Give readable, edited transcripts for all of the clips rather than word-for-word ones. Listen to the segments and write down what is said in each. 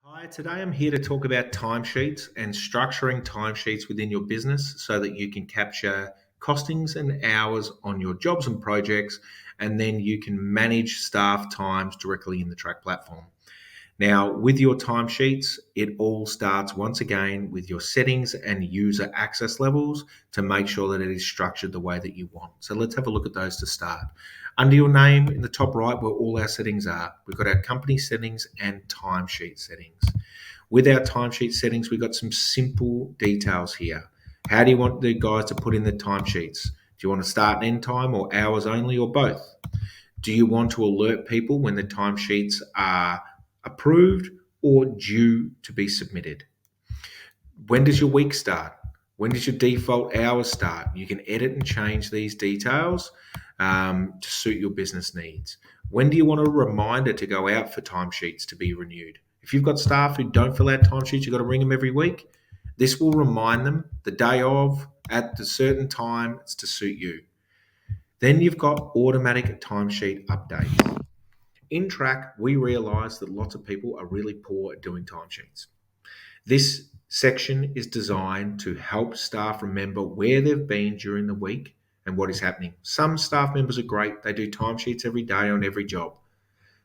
Hi, today I'm here to talk about timesheets and structuring timesheets within your business so that you can capture costings and hours on your jobs and projects, and then you can manage staff times directly in the Trak platform. Now, with your timesheets, it all starts once again with your settings and user access levels to make sure that it is structured the way that you want. So let's have a look at those to start. Under your name in the top right, where all our settings are, we've got our company settings and timesheet settings. With our timesheet settings, we've got some simple details here. How do you want the guys to put in the timesheets? Do you want to start and end time or hours only or both? Do you want to alert people when the timesheets are approved or due to be submitted? When does your week start? When does your default hours start? You can edit and change these details to suit your business needs. When do you want a reminder to go out for timesheets to be renewed? If you've got staff who don't fill out timesheets, you've got to ring them every week. This will remind them the day of, at the certain time, it's to suit you. Then you've got automatic timesheet updates. In Trak, we realise that lots of people are really poor at doing timesheets. This section is designed to help staff remember where they've been during the week and what is happening. Some staff members are great, they do timesheets every day on every job.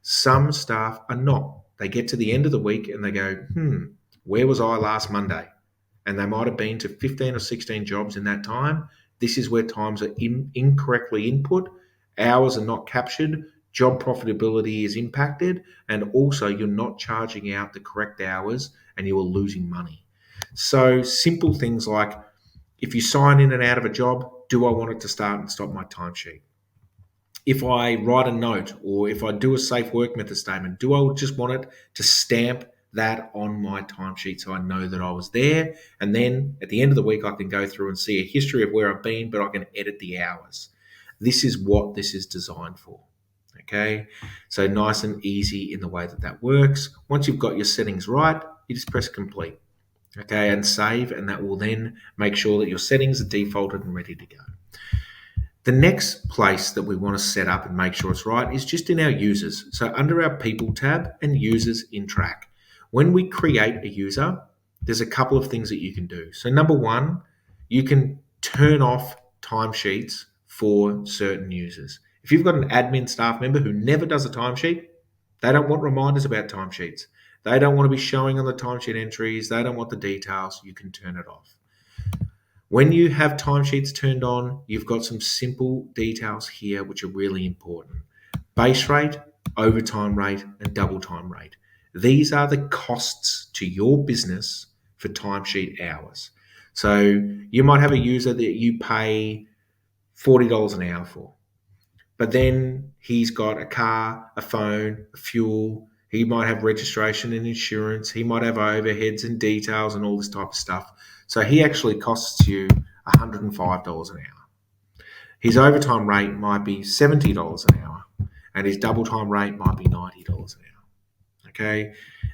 Some staff are not. They get to the end of the week and they go, where was I last Monday? And they might have been to 15 or 16 jobs in that time. This is where times are incorrectly input, hours are not captured, job profitability is impacted, and also you're not charging out the correct hours and you are losing money. So simple things like, if you sign in and out of a job, do I want it to start and stop my timesheet? If I write a note or if I do a safe work method statement, do I just want it to stamp that on my timesheet so I know that I was there? And then at the end of the week, I can go through and see a history of where I've been, but I can edit the hours. This is what this is designed for. Okay, so nice and easy in the way that that works. Once you've got your settings right, you just press complete. Okay, and save, and that will then make sure that your settings are defaulted and ready to go. The next place that we want to set up and make sure it's right is just in our users. So under our people tab and users in Trak. When we create a user, there's a couple of things that you can do. So number one, you can turn off timesheets for certain users. If you've got an admin staff member who never does a timesheet, they don't want reminders about timesheets. They don't want to be showing on the timesheet entries. They don't want the details. You can turn it off. When you have timesheets turned on, you've got some simple details here which are really important. Base rate, overtime rate, and double time rate. These are the costs to your business for timesheet hours. So you might have a user that you pay $40 an hour for, but then he's got a car, a phone, a fuel. He might have registration and insurance. He might have overheads and details and all this type of stuff. So he actually costs you $105 an hour. His overtime rate might be $70 an hour, and his double time rate might be $90 an hour. Okay,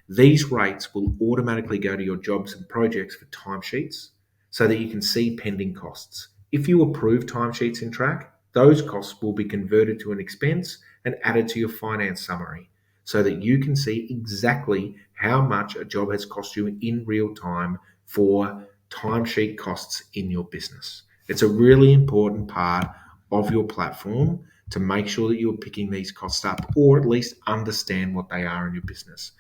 these rates will automatically go to your jobs and projects for timesheets so that you can see pending costs. If you approve timesheets in Trak, those costs will be converted to an expense and added to your finance summary so that you can see exactly how much a job has cost you in real time for timesheet costs in your business. It's a really important part of your platform to make sure that you're picking these costs up or at least understand what they are in your business.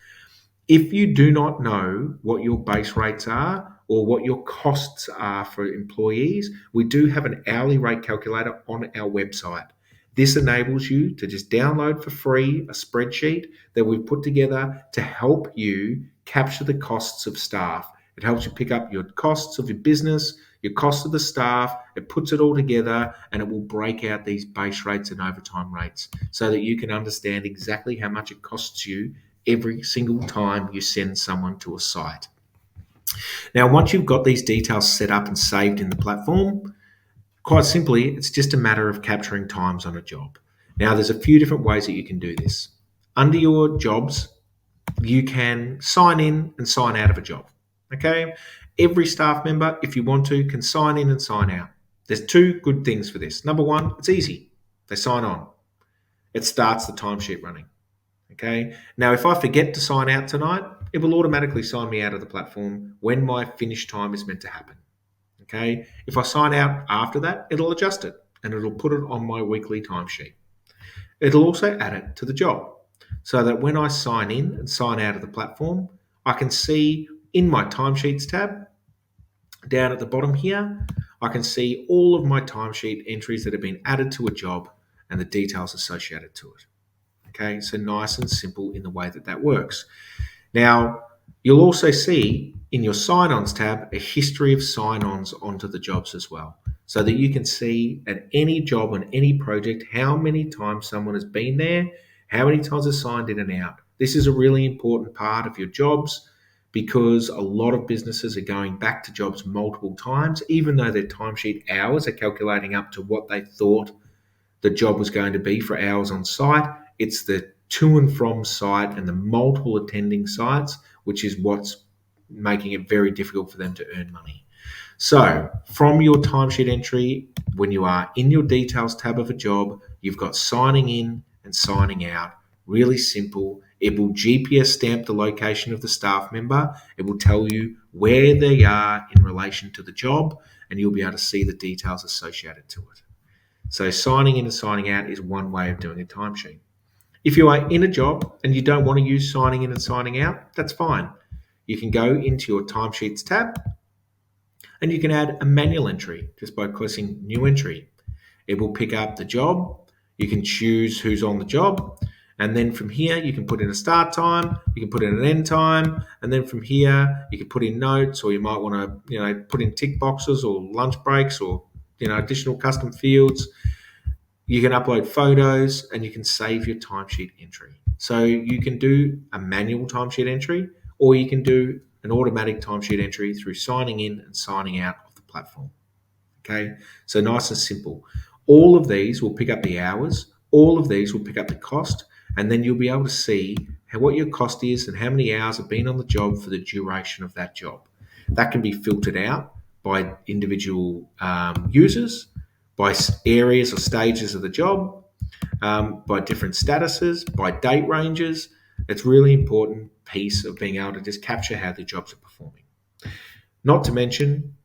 If you do not know what your base rates are or what your costs are for employees, we do have an hourly rate calculator on our website. This enables you to just download for free a spreadsheet that we've put together to help you capture the costs of staff. It helps you pick up your costs of your business, your cost of the staff. It puts it all together and it will break out these base rates and overtime rates so that you can understand exactly how much it costs you every single time you send someone to a site. Now, once you've got these details set up and saved in the platform, quite simply, it's just a matter of capturing times on a job. Now, there's a few different ways that you can do this. Under your jobs, you can sign in and sign out of a job. Okay, every staff member, if you want to, can sign in and sign out. There's two good things for this. Number one, it's easy. They sign on. It starts the timesheet running. Okay, now if I forget to sign out tonight, it will automatically sign me out of the platform when my finish time is meant to happen. Okay. If I sign out after that, it'll adjust it and it'll put it on my weekly timesheet. It'll also add it to the job so that when I sign in and sign out of the platform, I can see in my timesheets tab down at the bottom here, I can see all of my timesheet entries that have been added to a job and the details associated to it. Okay, so nice and simple in the way that that works. Now, you'll also see in your sign-ons tab a history of sign-ons onto the jobs as well, so that you can see at any job on any project how many times someone has been there, how many times they've signed in and out. This is a really important part of your jobs because a lot of businesses are going back to jobs multiple times, even though their timesheet hours are calculating up to what they thought the job was going to be for hours on site. It's the to and from site and the multiple attending sites, which is what's making it very difficult for them to earn money. So from your timesheet entry, when you are in your details tab of a job, you've got signing in and signing out. Really simple. It will GPS stamp the location of the staff member. It will tell you where they are in relation to the job, and you'll be able to see the details associated to it. So signing in and signing out is one way of doing a timesheet. If you are in a job and you don't want to use signing in and signing out, that's fine. You can go into your timesheets tab and you can add a manual entry just by clicking new entry. It will pick up the job. You can choose who's on the job. And then from here, you can put in a start time, you can put in an end time, and then from here, you can put in notes, or you might want to, put in tick boxes or lunch breaks or, additional custom fields. You can upload photos and you can save your timesheet entry. So you can do a manual timesheet entry, or you can do an automatic timesheet entry through signing in and signing out of the platform. Okay, so nice and simple. All of these will pick up the hours, all of these will pick up the cost, and then you'll be able to see what your cost is and how many hours have been on the job for the duration of that job. That can be filtered out by individual users, by areas or stages of the job, by different statuses, by date ranges. It's really important piece of being able to just capture how the jobs are performing. Not to mention,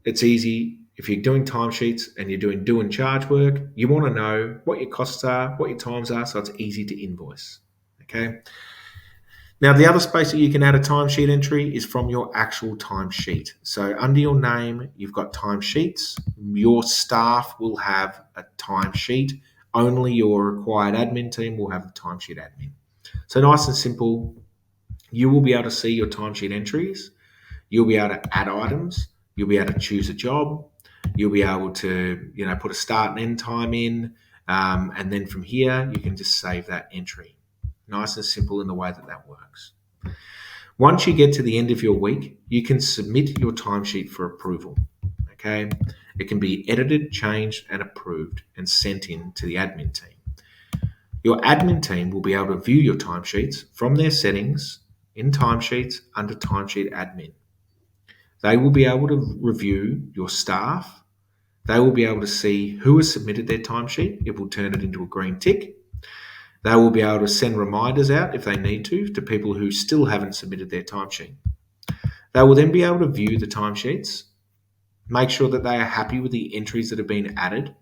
it's easy. If you're doing timesheets and you're doing do and charge work, you want to know what your costs are, what your times are, so it's easy to invoice. Okay. Now, the other space that you can add a timesheet entry is from your actual timesheet. So under your name, you've got timesheets. Your staff will have a timesheet. Only your required admin team will have a timesheet admin. So nice and simple. You will be able to see your timesheet entries. You'll be able to add items. You'll be able to choose a job. You'll be able to, put a start and end time in. And then from here, you can just save that entry. Nice and simple in the way that that works. Once you get to the end of your week, you can submit your timesheet for approval. Okay. It can be edited, changed, and approved and sent in to the admin team. Your admin team will be able to view your timesheets from their settings in timesheets under timesheet admin. They will be able to review your staff. They will be able to see who has submitted their timesheet. It will turn it into a green tick. They will be able to send reminders out if they need to people who still haven't submitted their timesheet. They will then be able to view the timesheets, make sure that they are happy with the entries that have been added.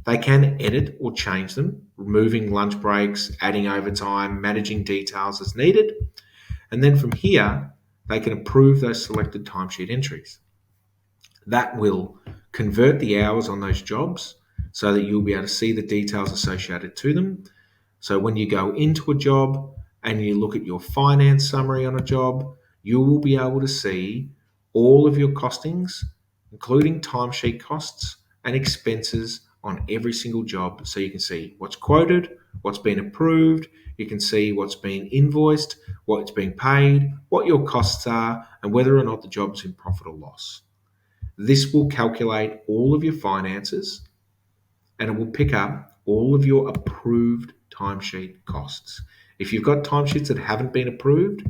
They can edit or change them, removing lunch breaks, adding overtime, managing details as needed. And then from here, they can approve those selected timesheet entries. That will convert the hours on those jobs so that you'll be able to see the details associated to them. So when you go into a job and you look at your finance summary on a job, you will be able to see all of your costings, including timesheet costs and expenses on every single job. So you can see what's quoted, what's been approved, you can see what's been invoiced, what's being paid, what your costs are, and whether or not the job's in profit or loss. This will calculate all of your finances and it will pick up all of your approved timesheet costs. If you've got timesheets that haven't been approved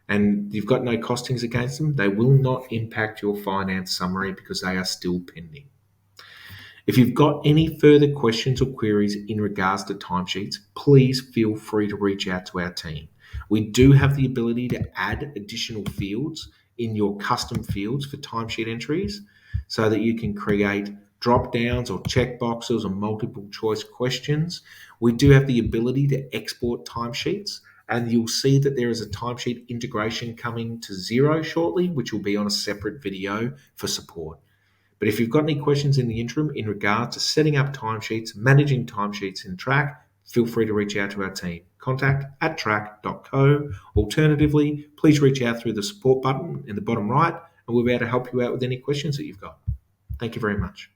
and you've got no costings against them, they will not impact your finance summary because they are still pending. If you've got any further questions or queries in regards to timesheets, please feel free to reach out to our team. We do have the ability to add additional fields in your custom fields for timesheet entries so that you can create drop downs or check boxes or multiple choice questions. We do have the ability to export timesheets, and you'll see that there is a timesheet integration coming to Xero shortly, which will be on a separate video for support. But if you've got any questions in the interim in regard to setting up timesheets, managing timesheets in Trak, feel free to reach out to our team. contact@trak.co. Alternatively, please reach out through the support button in the bottom right, and we'll be able to help you out with any questions that you've got. Thank you very much.